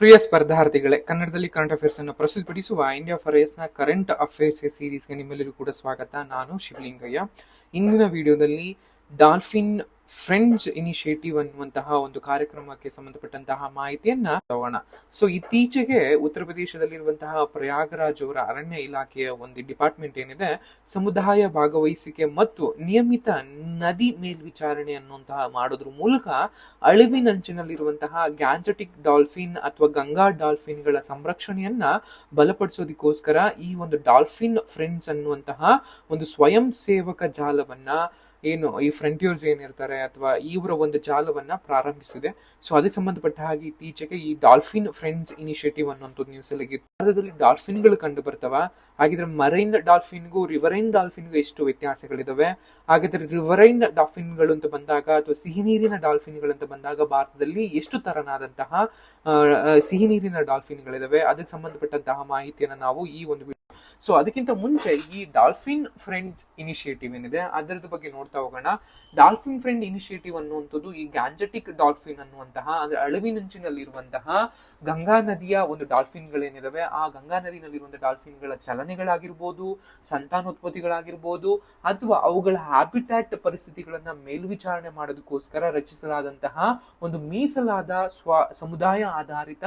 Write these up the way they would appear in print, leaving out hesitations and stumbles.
ಪ್ರಿಯ ಸ್ಪರ್ಧಾರ್ಥಿಗಳೇ, ಕನ್ನಡದಲ್ಲಿ current affairs ಅನ್ನು ಪ್ರಸ್ತುತಪಡಿಸುವ ಇಂಡಿಯಾ ಫಾರ್ ನ ಕರೆಂಟ್ ಅಫೇರ್ಸ್ ಸೀರೀಸ್ಗೆ ನಿಮ್ಮೆಲ್ಲರಿಗೂ ಕೂಡ ಸ್ವಾಗತ. ನಾನು ಶಿವಲಿಂಗಯ್ಯ. ಇಂದಿನ ವಿಡಿಯೋದಲ್ಲಿ ಡಾಲ್ಫಿನ್ ಫ್ರೆಂಡ್ಸ್ ಇನಿಷಿಯೇಟಿವ್ ಅನ್ನುವಂತಹ ಒಂದು ಕಾರ್ಯಕ್ರಮಕ್ಕೆ ಸಂಬಂಧಪಟ್ಟಂತಹ ಮಾಹಿತಿಯನ್ನ ತಗೋಣ. ಸೊ ಇತ್ತೀಚೆಗೆ ಉತ್ತರ ಪ್ರದೇಶದಲ್ಲಿರುವಂತಹ ಪ್ರಯಾಗರಾಜ್ ಅವರ ಅರಣ್ಯ ಇಲಾಖೆಯ ಒಂದು ಡಿಪಾರ್ಟ್ಮೆಂಟ್ ಏನಿದೆ, ಸಮುದಾಯ ಭಾಗವಹಿಸಿಕೆ ಮತ್ತು ನಿಯಮಿತ ನದಿ ಮೇಲ್ವಿಚಾರಣೆ ಅನ್ನುವಂತಹ ಮಾಡೋದ್ರ ಮೂಲಕ ಅಳಿವಿನಂಚಿನಲ್ಲಿರುವಂತಹ ಗ್ಯಾಂಜೆಟಿಕ್ ಡಾಲ್ಫಿನ್ ಅಥವಾ ಗಂಗಾ ಡಾಲ್ಫಿನ್ಗಳ ಸಂರಕ್ಷಣೆಯನ್ನ ಬಲಪಡಿಸೋದಕ್ಕೋಸ್ಕರ ಈ ಒಂದು ಡಾಲ್ಫಿನ್ ಫ್ರೆಂಡ್ಸ್ ಅನ್ನುವಂತಹ ಒಂದು ಸ್ವಯಂ ಸೇವಕ ಜಾಲವನ್ನ ಏನು ಈ ಫ್ರಂಟಿಯರ್ಸ್ ಏನಿರ್ತಾರೆ ಅಥವಾ ಇವರ ಒಂದು ಜಾಲವನ್ನ ಪ್ರಾರಂಭಿಸಿದೆ. ಸೊ ಅದಕ್ಕೆ ಸಂಬಂಧಪಟ್ಟ ಹಾಗೆ ಇತ್ತೀಚೆಗೆ ಈ ಡಾಲ್ಫಿನ್ ಫ್ರೆಂಡ್ಸ್ ಇನಿಷಿಯೇಟಿವ್ ಅನ್ನುವಂಥದ್ದು ನ್ಯೂಸ್ ಅಲ್ಲಿ ಭಾರತದಲ್ಲಿ ಡಾಲ್ಫಿನ್ಗಳು ಕಂಡು ಬರ್ತವ. ಹಾಗಿದ್ರೆ ಮರೈನ್ ಡಾಲ್ಫಿನ್ಗೂ ರಿವರೈನ್ ಡಾಲ್ಫಿನ್ಗೂ ಎಷ್ಟು ವ್ಯತ್ಯಾಸಗಳಿದಾವೆ? ಹಾಗಿದ್ರೆ ರಿವರೈನ್ ಡಾಲ್ಫಿನ್ಗಳು ಅಂತ ಬಂದಾಗ ಅಥವಾ ಸಿಹಿ ನೀರಿನ ಡಾಲ್ಫಿನ್ಗಳು ಅಂತ ಬಂದಾಗ ಭಾರತದಲ್ಲಿ ಎಷ್ಟು ತರನಾದಂತಹ ಸಿಹಿ ನೀರಿನ ಡಾಲ್ಫಿನ್ಗಳಿದಾವೆ? ಅದಕ್ಕೆ ಸಂಬಂಧಪಟ್ಟಂತಹ ಮಾಹಿತಿಯನ್ನು ನಾವು ಈ ಒಂದು ಸೊ ಅದಕ್ಕಿಂತ ಮುಂಚೆ ಈ ಡಾಲ್ಫಿನ್ ಫ್ರೆಂಡ್ಸ್ ಇನಿಷಿಯೇಟಿವ್ ಏನಿದೆ ಅದರದ ಬಗ್ಗೆ ನೋಡ್ತಾ ಹೋಗೋಣ. ಡಾಲ್ಫಿನ್ ಫ್ರೆಂಡ್ ಇನಿಷಿಯೇಟಿವ್ ಅನ್ನುವಂಥದ್ದು ಈ ಗ್ಯಾಂಜೆಟಿಕ್ ಡಾಲ್ಫಿನ್ ಅನ್ನುವಂತಹ ಅಂದ್ರೆ ಅಳಿವಿನಂಚಿನಲ್ಲಿರುವಂತಹ ಗಂಗಾ ನದಿಯ ಒಂದು ಡಾಲ್ಫಿನ್ಗಳೇನಿದಾವೆ, ಆ ಗಂಗಾ ನದಿನಲ್ಲಿರುವಂತಹ ಡಾಲ್ಫಿನ್ಗಳ ಚಲನೆಗಳಾಗಿರ್ಬೋದು, ಸಂತಾನೋತ್ಪತ್ತಿಗಳಾಗಿರ್ಬೋದು, ಅಥವಾ ಅವುಗಳ ಹ್ಯಾಬಿಟ್ಯಾಟ್ ಪರಿಸ್ಥಿತಿಗಳನ್ನ ಮೇಲ್ವಿಚಾರಣೆ ಮಾಡೋದಕ್ಕೋಸ್ಕರ ರಚಿಸಲಾದಂತಹ ಒಂದು ಮೀಸಲಾದ ಸಮುದಾಯ ಆಧಾರಿತ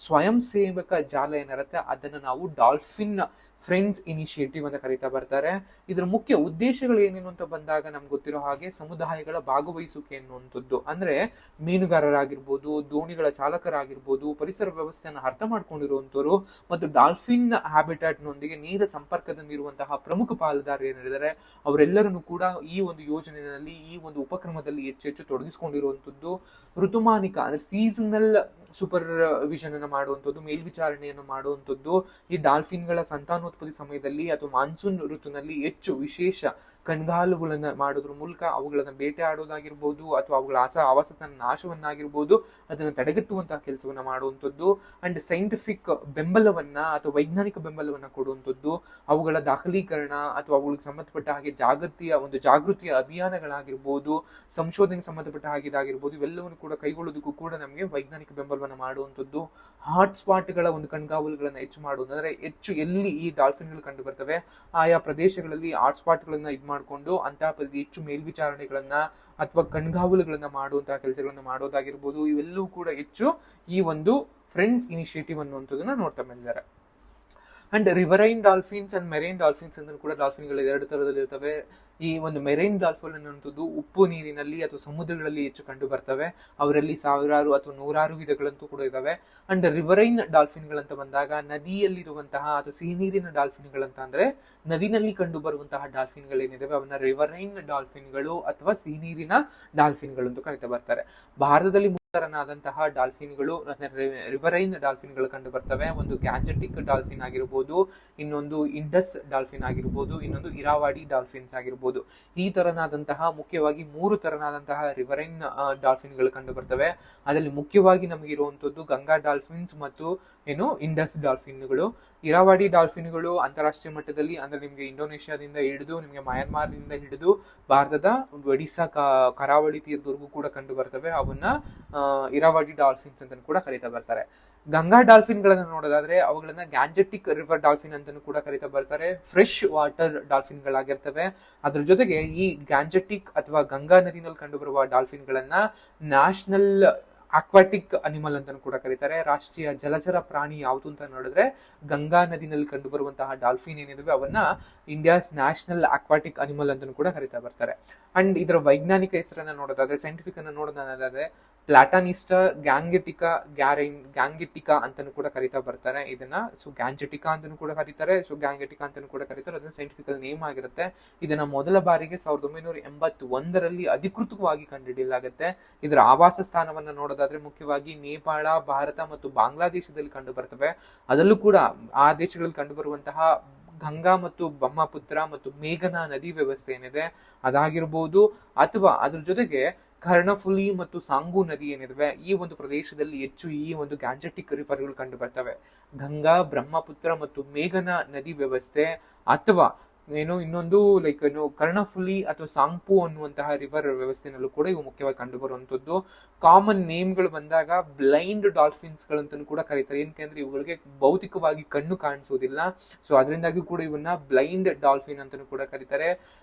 ಸ್ವಯಂ ಸೇವಕ ಜಾಲ ಏನಿರುತ್ತೆ ಅದನ್ನು ನಾವು ಡಾಲ್ಫಿನ್ ಫ್ರೆಂಡ್ಸ್ ಇನಿಷಿಯೇಟಿವ್ ಅಂತ ಕರೀತಾ ಬರ್ತಾರೆ. ಇದರ ಮುಖ್ಯ ಉದ್ದೇಶಗಳು ಏನೇನು ಅಂತ ಬಂದಾಗ ನಮ್ಗೆ ಗೊತ್ತಿರೋ ಹಾಗೆ ಸಮುದಾಯಗಳ ಭಾಗವಹಿಸುವಿಕೆ ಅನ್ನುವಂಥದ್ದು, ಅಂದ್ರೆ ಮೀನುಗಾರರಾಗಿರ್ಬೋದು, ದೋಣಿಗಳ ಚಾಲಕರಾಗಿರ್ಬೋದು, ಪರಿಸರ ವ್ಯವಸ್ಥೆಯನ್ನು ಅರ್ಥ ಮಾಡ್ಕೊಂಡಿರುವಂತವರು ಮತ್ತು ಡಾಲ್ಫಿನ್ ಹ್ಯಾಬಿಟ್ಯಾಟ್ ನೊಂದಿಗೆ ನೇರ ಸಂಪರ್ಕದಲ್ಲಿರುವಂತಹ ಪ್ರಮುಖ ಪಾಲುದಾರರು ಏನಿದ್ದಾರೆ ಅವರೆಲ್ಲರನ್ನು ಕೂಡ ಈ ಒಂದು ಯೋಜನೆಯಲ್ಲಿ ಈ ಒಂದು ಉಪಕ್ರಮದಲ್ಲಿ ಹೆಚ್ಚು ತೊಡಗಿಸಿಕೊಂಡಿರುವಂತದ್ದು. ಋತುಮಾನಿಕ ಅಂದ್ರೆ ಸೀಸನಲ್ ಸೂಪರ್ ವಿಷನ್ ಅನ್ನು ಮಾಡುವಂಥದ್ದು, ಮೇಲ್ವಿಚಾರಣೆಯನ್ನು ಮಾಡುವಂಥದ್ದು, ಈ ಡಾಲ್ಫಿನ್ಗಳ ಸಂತಾನೋತ್ಪತ್ತಿ ಸಮಯದಲ್ಲಿ ಅಥವಾ ಮಾನ್ಸೂನ್ ಋತುವಿನಲ್ಲಿ ಹೆಚ್ಚು ವಿಶೇಷ ಕಣ್ಗಾಲುಗಳನ್ನ ಮಾಡೋದ್ರ ಮೂಲಕ ಅವುಗಳನ್ನ ಬೇಟೆ ಆಡೋದಾಗಿರ್ಬೋದು ಅಥವಾ ಅವುಗಳ ಆವಾಸದ ನಾಶವನ್ನಾಗಿರ್ಬೋದು ಅದನ್ನ ತಡೆಗಟ್ಟುವಂತಹ ಕೆಲಸವನ್ನ ಮಾಡುವಂಥದ್ದು. ಅಂಡ್ ಸೈಂಟಿಫಿಕ್ ಬೆಂಬಲವನ್ನ ಅಥವಾ ವೈಜ್ಞಾನಿಕ ಬೆಂಬಲವನ್ನ ಕೊಡುವಂಥದ್ದು, ಅವುಗಳ ದಾಖಲೀಕರಣ ಅಥವಾ ಅವುಗಳಿಗೆ ಸಂಬಂಧಪಟ್ಟ ಹಾಗೆ ಜಾಗೃತಿಯ ಅಭಿಯಾನಗಳಾಗಿರ್ಬೋದು, ಸಂಶೋಧನೆಗೆ ಸಂಬಂಧಪಟ್ಟ ಹಾಗಿದಾಗಿರ್ಬೋದು, ಇವೆಲ್ಲವನ್ನು ಕೂಡ ಕೈಗೊಳ್ಳೋದಕ್ಕೂ ಕೂಡ ನಮಗೆ ವೈಜ್ಞಾನಿಕ ಬೆಂಬಲವನ್ನ ಮಾಡುವಂಥದ್ದು. ಹಾಟ್ ಸ್ಪಾಟ್ಗಳ ಒಂದು ಕಣ್ಗಾವಲುಗಳನ್ನ ಹೆಚ್ಚು ಮಾಡುವುದು, ಅಂದ್ರೆ ಹೆಚ್ಚು ಎಲ್ಲಿ ಈ ಡಾಲ್ಫಿನ್ಗಳು ಕಂಡು ಬರ್ತವೆ ಆಯಾ ಪ್ರದೇಶಗಳಲ್ಲಿ ಹಾಟ್ ಸ್ಪಾಟ್ಗಳನ್ನ ಮಾಡ್ಕೊಂಡು ಅಂತಹ ಹೆಚ್ಚು ಮೇಲ್ವಿಚಾರಣೆಗಳನ್ನ ಅಥವಾ ಕಣ್ಗಾವಲುಗಳನ್ನ ಮಾಡುವಂತಹ ಕೆಲಸಗಳನ್ನ ಮಾಡೋದಾಗಿರ್ಬೋದು, ಇವೆಲ್ಲವೂ ಕೂಡ ಹೆಚ್ಚು ಈ ಒಂದು ಫ್ರೆಂಡ್ಸ್ ಇನಿಷಿಯೇಟಿವ್ ಅನ್ನುವಂಥದ್ದನ್ನ ನೋಡ್ತಾ ಬಂದಿದ್ದಾರೆ. And riverine dolphins and marine dolphins ಅಂತ ಕೂಡ ಡಾಲ್ಫಿನ್ಗಳು ಎರಡು ತರದಲ್ಲಿ ಇರ್ತವೆ. ಈ ಒಂದು ಮೆರೈನ್ ಡಾಲ್ಫಿನ್ ಅನ್ನುವಂಥದ್ದು ಉಪ್ಪು ನೀರಿನಲ್ಲಿ ಅಥವಾ ಸಮುದ್ರಗಳಲ್ಲಿ ಹೆಚ್ಚು ಕಂಡು ಬರ್ತವೆ. ಅವರಲ್ಲಿ ಸಾವಿರಾರು ಅಥವಾ ನೂರಾರು ವಿಧಗಳಂತೂ ಕೂಡ ಇದಾವೆ. ಅಂಡ್ ರಿವರೈನ್ ಡಾಲ್ಫಿನ್ಗಳಂತ ಬಂದಾಗ ನದಿಯಲ್ಲಿರುವಂತಹ ಅಥವಾ ಸಿಹಿ ನೀರಿನ ಡಾಲ್ಫಿನ್ಗಳಂತ ಅಂದ್ರೆ ನದಿನಲ್ಲಿ ಕಂಡು ಬರುವಂತಹ ಡಾಲ್ಫಿನ್ಗಳೇನಿದಾವೆ ಅವನ್ನ ರಿವರೈನ್ ಡಾಲ್ಫಿನ್ಗಳು ಅಥವಾ ಸಿಹಿ ನೀರಿನ ಡಾಲ್ಫಿನ್ಗಳು ಅಂತ ಕರೀತಾ ಬರ್ತಾರೆ. ಭಾರತದಲ್ಲಿ ತರನಾದಂತಹ ಡಾಲ್ಫಿನ್ಗಳು ರಿವರೈನ್ ಡಾಲ್ಫಿನ್ಗಳು ಕಂಡು ಬರ್ತವೆ. ಒಂದು ಗ್ಯಾಂಜೆಟಿಕ್ ಡಾಲ್ಫಿನ್ ಆಗಿರ್ಬೋದು, ಇನ್ನೊಂದು ಇಂಡಸ್ ಡಾಲ್ಫಿನ್ ಆಗಿರ್ಬೋದು, ಇನ್ನೊಂದು ಇರಾವಾಡಿ ಡಾಲ್ಫಿನ್ಸ್ ಆಗಿರ್ಬೋದು. ಈ ತರನಾದಂತಹ ಮುಖ್ಯವಾಗಿ 3 ತರನಾದಂತಹ ರಿವರೈನ್ ಡಾಲ್ಫಿನ್ಗಳು ಕಂಡು ಬರ್ತವೆ. ಅದರಲ್ಲಿ ಮುಖ್ಯವಾಗಿ ನಮಗಿರುವಂತದ್ದು ಗಂಗಾ ಡಾಲ್ಫಿನ್ಸ್ ಮತ್ತು ಇಂಡಸ್ ಡಾಲ್ಫಿನ್ಗಳು. ಇರಾವಾಡಿ ಡಾಲ್ಫಿನ್ಗಳು ಅಂತಾರಾಷ್ಟ್ರೀಯ ಮಟ್ಟದಲ್ಲಿ ಅಂದ್ರೆ ನಿಮ್ಗೆ ಇಂಡೋನೇಷ್ಯಾದಿಂದ ಹಿಡಿದು ನಿಮ್ಗೆ ಮಯನ್ಮಾರ್ನಿಂದ ಹಿಡಿದು ಭಾರತದ ಒಡಿಶಾ ಕರಾವಳಿ ತೀರದವರೆಗೂ ಕೂಡ ಕಂಡು ಬರ್ತವೆ. ಅವನ್ನ ಇರಾವಾಡಿ ಡಾಲ್ಫಿನ್ಸ್ ಅಂತ ಕೂಡ ಕರೀತಾ ಬರ್ತಾರೆ. ಗಂಗಾ ಡಾಲ್ಫಿನ್ಗಳನ್ನ ನೋಡೋದಾದ್ರೆ ಅವುಗಳನ್ನ ಗ್ಯಾಂಜೆಟಿಕ್ ರಿವರ್ ಡಾಲ್ಫಿನ್ ಅಂತಾನು ಕೂಡ ಕರೀತಾ ಬರ್ತಾರೆ. ಫ್ರೆಶ್ ವಾಟರ್ ಡಾಲ್ಫಿನ್ಗಳಾಗಿರ್ತವೆ. ಅದ್ರ ಜೊತೆಗೆ ಈ ಗ್ಯಾಂಜೆಟಿಕ್ ಅಥವಾ ಗಂಗಾ ನದಿನಲ್ಲಿ ಕಂಡು ಬರುವ ಡಾಲ್ಫಿನ್ಗಳನ್ನ ನ್ಯಾಷನಲ್ ಅಕ್ವಾಟಿಕ್ ಅನಿಮಲ್ ಅಂತಾನು ಕೂಡ ಕರೀತಾರೆ. ರಾಷ್ಟ್ರೀಯ ಜಲಚರ ಪ್ರಾಣಿ ಯಾವುದು ಅಂತ ನೋಡಿದ್ರೆ ಗಂಗಾ ನದಿನಲ್ಲಿ ಕಂಡು ಬರುವಂತಹ ಡಾಲ್ಫಿನ್ ಏನಿದಾವೆ ಅವನ್ನ ಇಂಡಿಯಾಸ್ ನ್ಯಾಷನಲ್ ಅಕ್ವಾಟಿಕ್ ಅನಿಮಲ್ ಅಂತಾನು ಕೂಡ ಕರೀತಾ ಬರ್ತಾರೆ. ಅಂಡ್ ಇದರ ವೈಜ್ಞಾನಿಕ ಹೆಸರನ್ನ ನೋಡೋದಾದ್ರೆ ಸೈಂಟಿಫಿಕ್ ಅನ್ನ ನೋಡೋದಾದ್ರೆ ಪ್ಲಾಟಾನಿಸ್ಟಾ ಗ್ಯಾಂಗೆಟಿಕಾ ಅಂತಾನು ಕೂಡ ಕರೀತಾ ಬರ್ತಾರೆ. ಇದನ್ನ ಗ್ಯಾಂಜೆಟಿಕಾ ಅಂತಾನು ಕೂಡ ಕರೀತಾರೆ, ಗ್ಯಾಂಗೆಟಿಕಾ ಅಂತಾನು ಕೂಡ ಕರೀತಾರೆ. ಅದನ್ನ ಸೈಂಟಿಫಿಕಲ್ ನೇಮ್ ಆಗಿರುತ್ತೆ. ಇದನ್ನ ಮೊದಲ ಬಾರಿಗೆ 1981ರಲ್ಲಿ ಅಧಿಕೃತವಾಗಿ ಕಂಡುಹಿಡಿಯಲಾಗುತ್ತೆ. ಇದರ ಆವಾಸ ಸ್ಥಾನವನ್ನ ನೋಡೋದಾದ್ರೆ ಮುಖ್ಯವಾಗಿ ನೇಪಾಳ, ಭಾರತ ಮತ್ತು ಬಾಂಗ್ಲಾದೇಶದಲ್ಲಿ ಕಂಡು ಬರ್ತವೆ. ಅದರಲ್ಲೂ ಕೂಡ ಆ ದೇಶಗಳಲ್ಲಿ ಕಂಡು ಬರುವಂತಹ ಗಂಗಾ ಮತ್ತು ಬ್ರಹ್ಮಪುತ್ರ ಮತ್ತು ಮೇಘನಾ ನದಿ ವ್ಯವಸ್ಥೆ ಏನಿದೆ ಅದಾಗಿರ್ಬೋದು, ಅಥವಾ ಅದ್ರ ಜೊತೆಗೆ ಕರ್ಣಫುಲಿ ಮತ್ತು ಸಾಂಗು ನದಿ ಏನಿವೆ ಈ ಒಂದು ಪ್ರದೇಶದಲ್ಲಿ ಹೆಚ್ಚು ಈ ಒಂದು ಗ್ಯಾಂಜೆಟಿಕ್ ರಿವರ್ಗಳು ಕಂಡು ಬರ್ತವೆ. ಗಂಗಾ, ಬ್ರಹ್ಮಪುತ್ರ ಮತ್ತು ಮೇಘನಾ ನದಿ ವ್ಯವಸ್ಥೆ ಅಥವಾ ಏನು ಇನ್ನೊಂದು ಲೈಕ್ ಏನು ಕರ್ಣಫುಲಿ ಅಥವಾ ಸಾಂಗ್ಪು ಅನ್ನುವಂತಹ ರಿವರ್ ವ್ಯವಸ್ಥೆನಲ್ಲೂ ಕೂಡ ಇವು ಮುಖ್ಯವಾಗಿ ಕಂಡು ಬರುವಂತದ್ದು. ಕಾಮನ್ ನೇಮ್ಗಳು ಬಂದಾಗ ಬ್ಲೈಂಡ್ ಡಾಲ್ಫಿನ್ಸ್ ಗಳಂತನೂ ಕೂಡ ಕರೀತಾರೆ, ಏನಕ್ಕೆ ಇವುಗಳಿಗೆ ಭೌತಿಕವಾಗಿ ಕಣ್ಣು ಕಾಣಿಸೋದಿಲ್ಲ. ಸೊ ಅದರಿಂದಾಗಿ ಕೂಡ ಇವನ್ನ ಬ್ಲೈಂಡ್ ಡಾಲ್ಫಿನ್ ಅಂತಾನೂ ಕೂಡ ಕರೀತಾರೆ.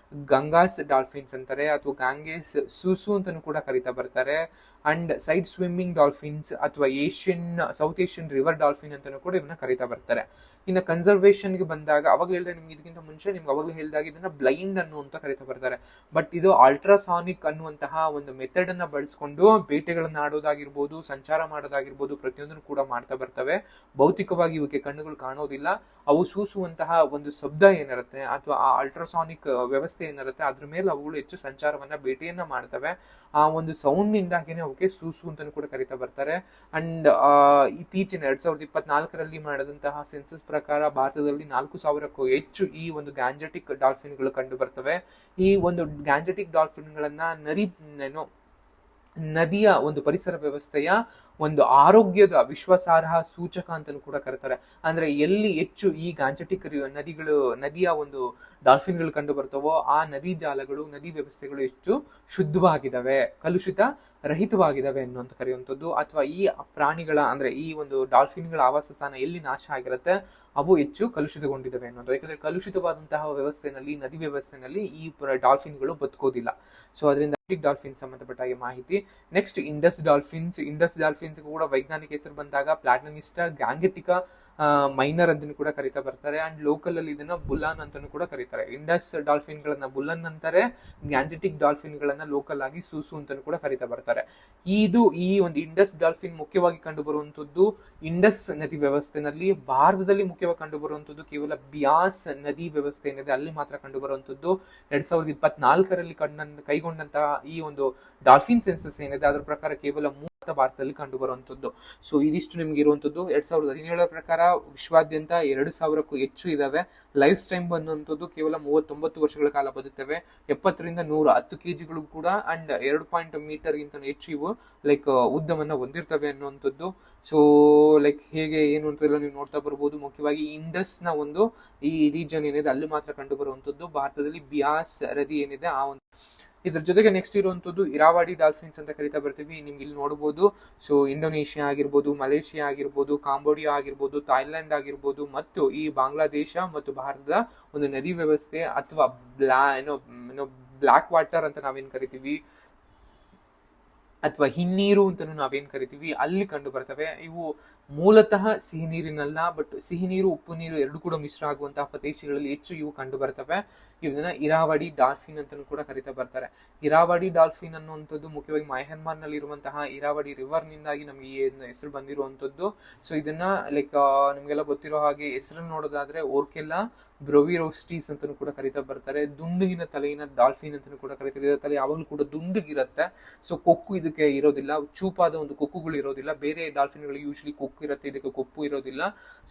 ಗಂಗಾಸ್ ಡಾಲ್ಫಿನ್ಸ್ ಅಂತಾರೆ ಅಥವಾ ಗಾಂಗೇಸ್ ಸೂಸು ಅಂತಾನೂ ಕೂಡ ಕರೀತಾ ಬರ್ತಾರೆ. ಅಂಡ್ ಸೈಡ್ ಸ್ವಿಮ್ಮಿಂಗ್ ಡಾಲ್ಫಿನ್ಸ್ ಅಥವಾ ಸೌತ್ ಏಷ್ಯನ್ ರಿವರ್ ಡಾಲ್ಫಿನ್ ಅಂತಾನೂ ಕೂಡ ಇವನ್ನ ಕರೀತಾ ಬರ್ತಾರೆ. ಇನ್ನು ಕನ್ಸರ್ವೇಷನ್ಗೆ ಬಂದಾಗ ಅವಾಗ ಹೇಳಿದೆ ನಿಮ್ಗೆ, ಇದಕ್ಕಿಂತ ಮುಂಚೆ ನಿಮ್ಗೆ ಅವಾಗಲೇ ಹೇಳಿದಾಗ ಇದನ್ನ ಬ್ಲೈಂಡ್ ಅನ್ನುವಂತ ಕರೀತಾ ಬರ್ತಾರೆ. ಬಟ್ ಇದು ಅಲ್ಟ್ರಾಸಾನಿಕ್ ಅನ್ನುವಂತಹ ಒಂದು ಮೆಥಡ್ ಅನ್ನ ಬಳಸ್ಕೊಂಡು ಬೇಟೆಗಳನ್ನ ಆಡೋದಾಗಿರ್ಬೋದು, ಸಂಚಾರ ಮಾಡೋದಾಗಿರ್ಬೋದು, ಪ್ರತಿಯೊಂದನ್ನು ಕೂಡ ಮಾಡ್ತಾ ಬರ್ತವೆ. ಭೌತಿಕವಾಗಿ ಇವಕ್ಕೆ ಕಣ್ಣುಗಳು ಕಾಣೋದಿಲ್ಲ. ಅವು ಸೂಸುವಂತಹ ಒಂದು ಶಬ್ದ ಏನಿರುತ್ತೆ ಅಥವಾ ಆ ಅಲ್ಟ್ರಾಸಾನಿಕ್ ವ್ಯವಸ್ಥೆ ಏನಿರುತ್ತೆ ಅದ್ರ ಮೇಲೆ ಅವುಗಳು ಹೆಚ್ಚು ಸಂಚಾರವನ್ನ ಬೇಟೆಯನ್ನ ಮಾಡ್ತವೆ. ಆ ಒಂದು ಸೌಂಡ್ ನಿಂದಾಗಿನೇ ಅವಕ್ಕೆ ಸೂಸು ಅಂತಾನು ಕೂಡ ಕರೀತಾ ಬರ್ತಾರೆ. ಅಂಡ್ ಇತ್ತೀಚಿನ 2024ರಲ್ಲಿ ಮಾಡಿದಂತಹ ಸೆನ್ಸಸ್ ಪ್ರಕಾರ ಭಾರತದಲ್ಲಿ 4,000ಕ್ಕೂ ಹೆಚ್ಚು ಈ ಒಂದು ಗ್ಯಾಂಜೆಟಿಕ್ ಡಾಲ್ಫಿನ್ಗಳು ಕಂಡು ಬರ್ತವೆ. ಈ ಒಂದು ಗ್ಯಾಂಜೆಟಿಕ್ ಡಾಲ್ಫಿನ್ಗಳನ್ನ ನದಿಯ ಒಂದು ಪರಿಸರ ವ್ಯವಸ್ಥೆಯ ಒಂದು ಆರೋಗ್ಯದ ವಿಶ್ವಾಸಾರ್ಹ ಸೂಚಕ ಅಂತಾನು ಕೂಡ ಕರೀತಾರೆ. ಅಂದ್ರೆ ಎಲ್ಲಿ ಹೆಚ್ಚು ಈ ಗಾಂಜೆಟಿಕ್ ನದಿಯ ಒಂದು ಡಾಲ್ಫಿನ್ಗಳು ಕಂಡು ಬರ್ತವೋ ಆ ನದಿ ಜಾಲಗಳು, ನದಿ ವ್ಯವಸ್ಥೆಗಳು ಹೆಚ್ಚು ಶುದ್ಧವಾಗಿದ್ದಾವೆ, ಕಲುಷಿತ ರಹಿತವಾಗಿದ್ದಾವೆ ಅನ್ನುವಂತ ಕರೆಯುವಂಥದ್ದು. ಅಥವಾ ಈ ಪ್ರಾಣಿಗಳ ಅಂದ್ರೆ ಈ ಒಂದು ಡಾಲ್ಫಿನ್ಗಳ ಆವಾಸ ಸ್ಥಾನ ಎಲ್ಲಿ ನಾಶ ಆಗಿರುತ್ತೆ ಅವು ಹೆಚ್ಚು ಕಲುಷಿತಗೊಂಡಿದ್ದಾವೆ ಅನ್ನೋದು. ಯಾಕಂದ್ರೆ ಕಲುಷಿತವಾದಂತಹ ವ್ಯವಸ್ಥೆನಲ್ಲಿ, ನದಿ ವ್ಯವಸ್ಥೆನಲ್ಲಿ ಈ ಡಾಲ್ಫಿನ್ಗಳು ಬದುಕೋದಿಲ್ಲ. ಸೊ ಅದರಿಂದ ಡಾಲ್ಫಿನ್ ಸಂಬಂಧಪಟ್ಟ ಮಾಹಿತಿ. ನೆಕ್ಸ್ಟ್ ಇಂಡಸ್ ಡಾಲ್ಫಿನ್ಸ್ ಕೂಡ ವೈಜ್ಞಾನಿಕ ಹೆಸರು ಬಂದಾಗ ಪ್ಲಾಟನಿಸ್ಟಾ ಗ್ಯಾಂಗೆಟಿಕಾ ಮೈನರ್ ಅಂತಾನು ಕೂಡ ಕರೀತಾ ಬರ್ತಾರೆ. ಅಂಡ್ ಲೋಕಲ್ ಅಲ್ಲಿ ಇದನ್ನ ಬುಲಾನ್ ಅಂತಾನು ಕೂಡ ಕರೀತಾರೆ. ಇಂಡಸ್ ಡಾಲ್ಫಿನ್ ಗಳನ್ನ ಬುಲನ್ ಅಂತಾರೆ, ಗ್ಯಾಂಜೆಟಿಕ್ ಡಾಲ್ಫಿನ್ ಗಳನ್ನ ಲೋಕಲ್ ಆಗಿ ಸೂಸು ಅಂತಾನು ಕೂಡ ಕರೀತಾ ಬರ್ತಾರೆ. ಈ ಒಂದು ಇಂಡಸ್ ಡಾಲ್ಫಿನ್ ಮುಖ್ಯವಾಗಿ ಕಂಡು ಬರುವಂತದ್ದು ಇಂಡಸ್ ನದಿ ವ್ಯವಸ್ಥೆನಲ್ಲಿ. ಭಾರತದಲ್ಲಿ ಮುಖ್ಯವಾಗಿ ಕಂಡು ಬರುವಂತದ್ದು ಕೇವಲ ಬಿಯಾಸ್ ನದಿ ವ್ಯವಸ್ಥೆ ಏನಿದೆ ಅಲ್ಲಿ ಮಾತ್ರ ಕಂಡು ಬರುವಂತದ್ದು. 2024ರಲ್ಲಿ ಕೈಗೊಂಡಂತಹ ಈ ಒಂದು ಡಾಲ್ಫಿನ್ ಸೆನ್ಸಸ್ ಏನಿದೆ ಅದರ ಪ್ರಕಾರ ಕೇವಲ ಭಾರತದಲ್ಲಿ ಕಂಡು ಬರುವಂತದ್ದು. ಸೊ ಇದಿಷ್ಟು ನಿಮ್ಗೆ ಇರುವಂತದ್ದು. 2017ರ ಪ್ರಕಾರ ವಿಶ್ವಾದ್ಯಂತ 2,000ಕ್ಕೂ ಹೆಚ್ಚು ಇದಾವೆ. ಲೈಫ್ ಟೈಮ್ ಅನ್ನುವಂಥದ್ದು ಕೇವಲ 39 ವರ್ಷಗಳ ಕಾಲ ಬದುಕ್ತವೆ. 70ರಿಂದ 110 kg ಕೂಡ ಅಂಡ್ 2 ಮೀಟರ್ ಗಿಂತ ಹೆಚ್ಚು ಇವು ಲೈಕ್ ಉದ್ದವನ್ನ ಹೊಂದಿರ್ತವೆ ಅನ್ನುವಂಥದ್ದು. ಸೊ ಲೈಕ್ ಹೇಗೆ ಏನು ಅಂತೆಲ್ಲ ನೀವು ನೋಡ್ತಾ ಬರ್ಬೋದು. ಮುಖ್ಯವಾಗಿ ಇಂಡಸ್ ನ ಒಂದು ಈ ರೀಜನ್ ಏನಿದೆ ಅಲ್ಲಿ ಮಾತ್ರ ಕಂಡು ಬರುವಂತದ್ದು. ಭಾರತದಲ್ಲಿ ಬಿಯಾಸ್ ನದಿ ಏನಿದೆ ಆ ಒಂದು ಇದ್ರ ಜೊತೆಗೆ ನೆಕ್ಸ್ಟ್ ಇರುವಂತದ್ದು ಇರಾವಾಡಿ ಡಾಲ್ಫಿನ್ಸ್ ಅಂತ ಕರಿತಾ ಬರ್ತೀವಿ. ನಿಮ್ಗೆ ಇಲ್ಲಿ ನೋಡಬಹುದು. ಸೊ ಇಂಡೋನೇಷಿಯಾ ಆಗಿರ್ಬೋದು, ಮಲೇಷಿಯಾ ಆಗಿರ್ಬೋದು, ಕಾಂಬೋಡಿಯಾ ಆಗಿರ್ಬೋದು, ಥೈಲ್ಯಾಂಡ್ ಆಗಿರ್ಬೋದು ಮತ್ತು ಈ ಬಾಂಗ್ಲಾದೇಶ ಮತ್ತು ಭಾರತದ ಒಂದು ನದಿ ವ್ಯವಸ್ಥೆ ಅಥವಾ ಬ್ಲಾಕ್ ವಾಟರ್ ಅಂತ ನಾವೇನ್ ಕರಿತೀವಿ ಅಥವಾ ಹಿನ್ನೀರು ಅಂತಾನು ನಾವೇನ್ ಕರಿತೀವಿ ಅಲ್ಲಿ ಕಂಡು ಬರ್ತವೆ. ಇವು ಮೂಲತಃ ಸಿಹಿ ನೀರಿನಲ್ಲ, ಬಟ್ ಸಿಹಿ ನೀರು ಉಪ್ಪು ನೀರು ಎರಡು ಕೂಡ ಮಿಶ್ರ ಆಗುವಂತಹ ಪ್ರದೇಶಗಳಲ್ಲಿ ಹೆಚ್ಚು ಇವು ಕಂಡು ಬರ್ತವೆ. ಇವನ್ನ ಇರಾವಡಿ ಡಾಲ್ಫಿನ್ ಅಂತಾನು ಕೂಡ ಕರಿತಾ ಬರ್ತಾರೆ. ಇರಾವಡಿ ಡಾಲ್ಫಿನ್ ಅನ್ನುವಂಥದ್ದು ಮುಖ್ಯವಾಗಿ ಮಯನ್ಮಾರ್ ನಲ್ಲಿ ಇರುವಂತಹ ಇರಾವಡಿ ರಿವರ್ ನಿಂದಾಗಿ ನಮ್ಗೆ ಈ ಹೆಸರು ಬಂದಿರುವಂತದ್ದು. ಸೊ ಇದನ್ನ ಲೈಕ್ ನಿಮ್ಗೆಲ್ಲ ಗೊತ್ತಿರೋ ಹಾಗೆ ಹೆಸರನ್ನು ನೋಡೋದಾದ್ರೆ ಓರ್ಕೆಲ್ಲಾ ಬ್ರೋವಿರೋಸ್ಟೀಸ್ ಅಂತಾನು ಕೂಡ ಕರಿತಾ ಬರ್ತಾರೆ. ದುಂಡುಗಿನ ತಲೆಯಿನ ಡಾಲ್ಫಿನ್ ಅಂತಾನು ಕೂಡ ಕರಿತಾರೆ. ಇದರ ತಲೆ ಯಾವಾಗಲೂ ಕೂಡ ದುಂಡುಗಿರುತ್ತೆ. ಸೊ ಕೊಕ್ಕು ಇದಕ್ಕೆ ಇರೋದಿಲ್ಲ, ಚೂಪಾದ ಒಂದು ಕೊಕ್ಕುಗಳು ಇರೋದಿಲ್ಲ. ಬೇರೆ ಡಾಲ್ಫಿನ್ಗಳಿಗೆ ಯೂಶಲಿ ಕೊಕ್ಕು ಇರುತ್ತೆ, ಇದಕ್ಕೆ ಕೊಪ್ಪು ಇರೋದಿಲ್ಲ.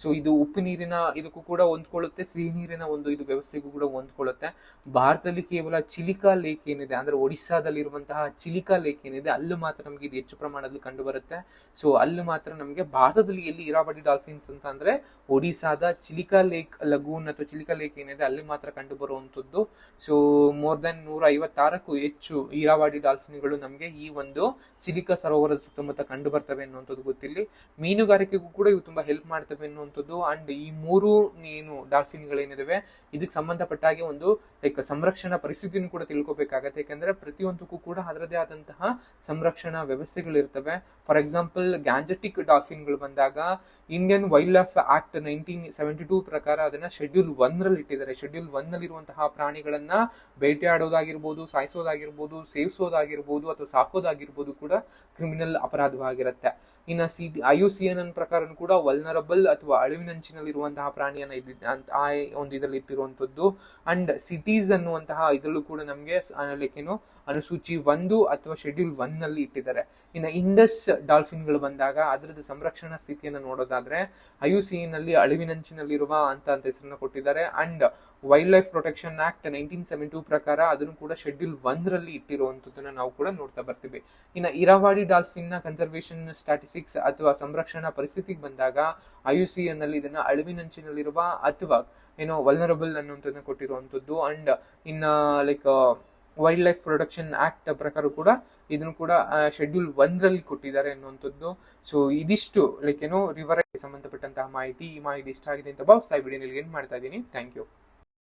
ಸೊ ಇದು ಉಪ್ಪು ನೀರಿನ ಇದಕ್ಕೂ ಕೂಡ ಹೊಂದ್ಕೊಳ್ಳುತ್ತೆ, ಸಿಹಿ ನೀರಿನ ಒಂದು ಇದು ವ್ಯವಸ್ಥೆಗೂ ಕೂಡ ಹೊಂದ್ಕೊಳ್ಳುತ್ತೆ. ಭಾರತದಲ್ಲಿ ಕೇವಲ ಚಿಲಿಕಾ ಲೇಕ್ ಏನಿದೆ ಅಂದ್ರೆ ಒಡಿಸ್ಸಾದಲ್ಲಿ ಇರುವಂತಹ ಚಿಲಿಕಾ ಲೇಕ್ ಏನಿದೆ ಅಲ್ಲಿ ಮಾತ್ರ ನಮ್ಗೆ ಇದು ಹೆಚ್ಚು ಪ್ರಮಾಣದಲ್ಲಿ ಕಂಡು ಬರುತ್ತೆ. ಸೊ ಅಲ್ಲಿ ಮಾತ್ರ ನಮ್ಗೆ ಭಾರತದಲ್ಲಿ ಎಲ್ಲಿ ಇರಾವಡಿ ಡಾಲ್ಫಿನ್ಸ್ ಅಂತ ಅಂದ್ರೆ ಒಡಿಸ್ಸಾದ ಚಿಲಿಕಾ ಲೇಕ್ ಲಗೂನ್ ಅಥವಾ ಚಿಲಿಕಾ ಲೇಕ್ ಏನಿದೆ ಅಲ್ಲಿ ಮಾತ್ರ ಕಂಡು ಬರುವಂತದ್ದು. ಸೊ ಮೋರ್ ದೆನ್ 156ಕ್ಕೂ ಹೆಚ್ಚು ಇರಾವಡಿ ಡಾಲ್ಫಿನ್ಗಳು ನಮ್ಗೆ ಈ ಒಂದು ಚಿಲಿಕಾ ಸರೋವರದ ಸುತ್ತಮುತ್ತ ಕಂಡು ಬರ್ತವೆ ಅನ್ನುವಂಥದ್ದು ಗೊತ್ತಿಲ್ಲಿ. ಮೀನುಗಾರಿಕೆಗೂ ಕೂಡ ಇವು ತುಂಬಾ ಹೆಲ್ಪ್ ಮಾಡ್ತವೆ ಅನ್ನುವಂಥದ್ದು. ಅಂಡ್ ಈ ಮೂರು ಏನು ಡಾಲ್ಫಿನ್ಗಳೇನಿದಾವೆ ಇದಕ್ಕೆ ಸಂಬಂಧಪಟ್ಟ ಹಾಗೆ ಒಂದು ಲೈಕ್ ಸಂರಕ್ಷಣಾ ಪರಿಸ್ಥಿತಿಯನ್ನು ಕೂಡ ತಿಳ್ಕೊಬೇಕಾಗತ್ತೆ. ಯಾಕಂದ್ರೆ ಪ್ರತಿಯೊಂದಕ್ಕೂ ಕೂಡ ಅದರದೇ ಆದಂತಹ ಸಂರಕ್ಷಣಾ ವ್ಯವಸ್ಥೆಗಳಿರ್ತವೆ. ಫಾರ್ ಎಕ್ಸಾಂಪಲ್ ಗ್ಯಾಂಜೆಟಿಕ್ ಡಾಲ್ಫಿನ್ಗಳು ಬಂದಾಗ ಇಂಡಿಯನ್ ವೈಲ್ಡ್ ಲೈಫ್ ಆಕ್ಟ್ 1972 ಪ್ರಕಾರ ಅದನ್ನ ಶೆಡ್ಯೂಲ್ 1ರಲ್ಲಿ ಇಟ್ಟಿದ್ದಾರೆ. ಶೆಡ್ಯೂಲ್ 1ನಲ್ಲಿರುವಂತಹ ಪ್ರಾಣಿಗಳನ್ನ ಬೇಟೆಯಾಡೋದಾಗಿರ್ಬೋದು, ಸಾಯಿಸೋದಾಗಿರ್ಬೋದು, ಸೇವಿಸೋದಾಗಿರ್ಬೋದು ಅಥವಾ ಸಾಕೋದಾಗಿರ್ಬೋದು ಕೂಡ ಕ್ರಿಮಿನಲ್ ಅಪರಾಧವಾಗಿರುತ್ತೆ. ಇನ್ನು IUCN ಪ್ರಕಾರ ಕೂಡ ವಲ್ನರಬಲ್ ಅಥವಾ ಅಳಿವಿನಂಚಿನಲ್ಲಿರುವಂತಹ ಪ್ರಾಣಿಯನ್ನ ಆ ಒಂದು ಇದರಲ್ಲಿ ಇಟ್ಟಿರುವಂತದ್ದು. ಅಂಡ್ ಸಿಟೀಸ್ ಅನ್ನುವಂತಹ ಇದರಲ್ಲೂ ಕೂಡ ನಮ್ಗೆ ಲೈಕ್ ಏನು ಅನುಸೂಚಿ 1 ಅಥವಾ ಶೆಡ್ಯೂಲ್ 1 ನಲ್ಲಿ ಇಟ್ಟಿದ್ದಾರೆ. ಇನ್ನು ಇಂಡಸ್ ಡಾಲ್ಫಿನ್ಗಳು ಬಂದಾಗ ಅದರದ್ದು ಸಂರಕ್ಷಣಾ ಸ್ಥಿತಿಯನ್ನು ನೋಡೋದಾದ್ರೆ IUCN ನಲ್ಲಿ ಅಳಿವಿನಂಚಿನಲ್ಲಿರುವ ಅಂತ ಹೆಸರನ್ನ ಕೊಟ್ಟಿದ್ದಾರೆ. And wild life protection act 1972 ಪ್ರಕಾರ ಅದನ್ನು ಕೂಡ ಶೆಡ್ಯೂಲ್ 1 ರಲ್ಲಿ ಇಟ್ಟಿರುವಂತದನ್ನ ನಾವು ಕೂಡ ನೋಡ್ತಾ ಬರ್ತೀವಿ. ಇನ್ನು ಇರಾವಾಡಿ ಡಾಲ್ಫಿನ್ ನ ಕನ್ಸರ್ವೇಷನ್ ಸ್ಟಾಟಿಸ್ಟಿಕ್ಸ್ ಅಥವಾ ಸಂರಕ್ಷಣಾ ಪರಿಸ್ಥಿತಿಗೆ ಬಂದಾಗ IUCN ನಲ್ಲಿ ಇದನ್ನ ಅಳಿವಿನಂಚಿನಲ್ಲಿರುವ ಅಥವಾ ವಲ್ನರಬಲ್ ಅನ್ನುವಂಥದ್ದನ್ನ ಕೊಟ್ಟಿರುವಂತದ್ದು. ಅಂಡ್ ಇನ್ನ like wild life protection act ಪ್ರಕಾರ ಕೂಡ ಇದನ್ನು ಕೂಡ ಶೆಡ್ಯೂಲ್ 1 ರಲ್ಲಿ ಕೊಟ್ಟಿದ್ದಾರೆ ಅನ್ನುವಂಥದ್ದು. ಸೊ ಇದಿಷ್ಟು ರಿವರ್ ಸಂಬಂಧಪಟ್ಟಂತಹ ಮಾಹಿತಿ. ಈ ಮಾಹಿತಿ ಇಷ್ಟ ಆಗಿದೆ ಅಂತ ಭಾವಿಸ್ತಾ ಈ ವಿಡಿಯೋ ಎಂಡ್ ಮಾಡ್ತಾ ಇದ್ದೀನಿ. Thank you.